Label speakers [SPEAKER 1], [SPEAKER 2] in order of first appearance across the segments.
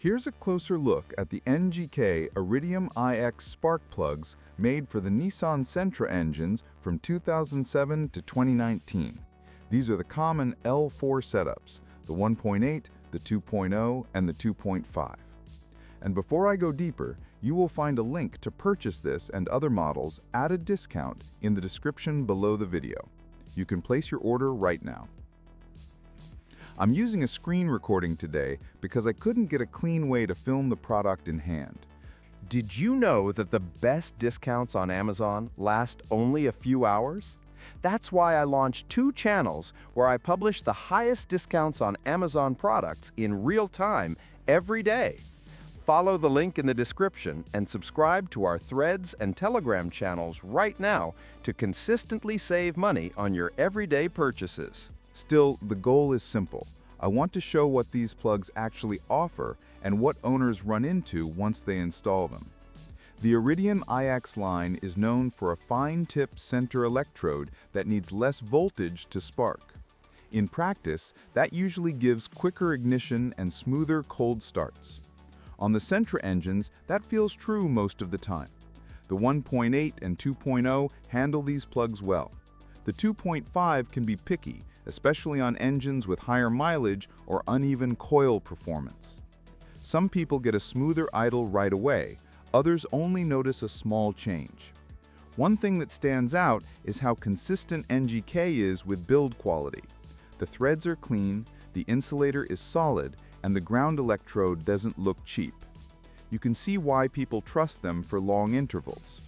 [SPEAKER 1] Here's a closer look at the NGK Iridium iX spark plugs made for the Nissan Sentra engines from 2007 to 2019. These are the common L4 setups, the 1.8, the 2.0, and the 2.5. And before I go deeper, you will find a link to purchase this and other models at a discount in the description below the video. You can place your order right now. I'm using a screen recording today because I couldn't get a clean way to film the product in hand.
[SPEAKER 2] Did you know that the best discounts on Amazon last only a few hours? That's why I launched 2 channels where I publish the highest discounts on Amazon products in real time every day. Follow the link in the description and subscribe to our Threads and Telegram channels right now to consistently save money on your everyday purchases.
[SPEAKER 1] Still, the goal is simple. I want to show what these plugs actually offer and what owners run into once they install them. The Iridium iX line is known for a fine-tip center electrode that needs less voltage to spark. In practice, that usually gives quicker ignition and smoother cold starts. On the Sentra engines, that feels true most of the time. The 1.8 and 2.0 handle these plugs well. The 2.5 can be picky, especially on engines with higher mileage or uneven coil performance. Some people get a smoother idle right away, others only notice a small change. One thing that stands out is how consistent NGK is with build quality. The threads are clean, the insulator is solid, and the ground electrode doesn't look cheap. You can see why people trust them for long intervals.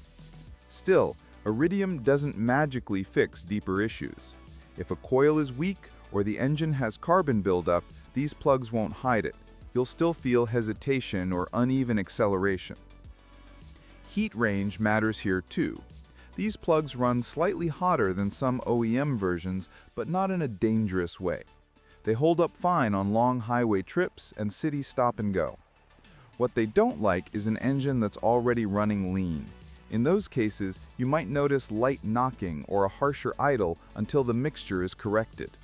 [SPEAKER 1] Still, Iridium doesn't magically fix deeper issues. If a coil is weak or the engine has carbon buildup, these plugs won't hide it. You'll still feel hesitation or uneven acceleration. Heat range matters here too. These plugs run slightly hotter than some OEM versions, but not in a dangerous way. They hold up fine on long highway trips and city stop and go. What they don't like is an engine that's already running lean. In those cases, you might notice light knocking or a harsher idle until the mixture is corrected.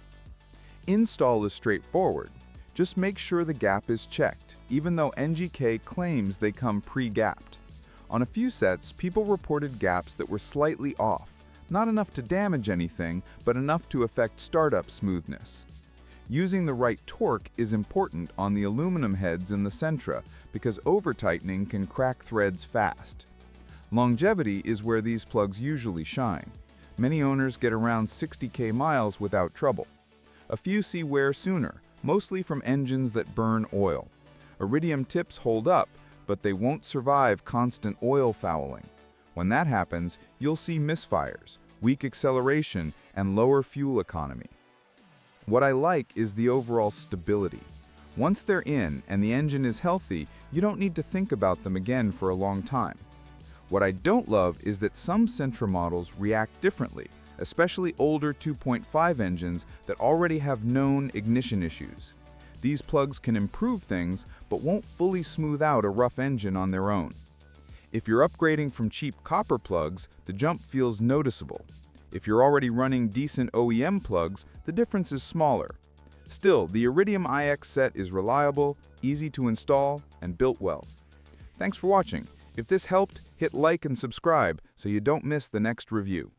[SPEAKER 1] Install is straightforward. Just make sure the gap is checked, even though NGK claims they come pre-gapped. On a few sets, people reported gaps that were slightly off, not enough to damage anything, but enough to affect startup smoothness. Using the right torque is important on the aluminum heads in the Sentra because over-tightening can crack threads fast. Longevity is where these plugs usually shine. Many owners get around 60K miles without trouble. A few see wear sooner, mostly from engines that burn oil. Iridium tips hold up, but they won't survive constant oil fouling. When that happens, you'll see misfires, weak acceleration, and lower fuel economy. What I like is the overall stability. Once they're in and the engine is healthy, you don't need to think about them again for a long time. What I don't love is that some Sentra models react differently, especially older 2.5 engines that already have known ignition issues. These plugs can improve things, but won't fully smooth out a rough engine on their own. If you're upgrading from cheap copper plugs, the jump feels noticeable. If you're already running decent OEM plugs, the difference is smaller. Still, the Iridium iX set is reliable, easy to install, and built well. Thanks for watching. If this helped, hit like and subscribe so you don't miss the next review.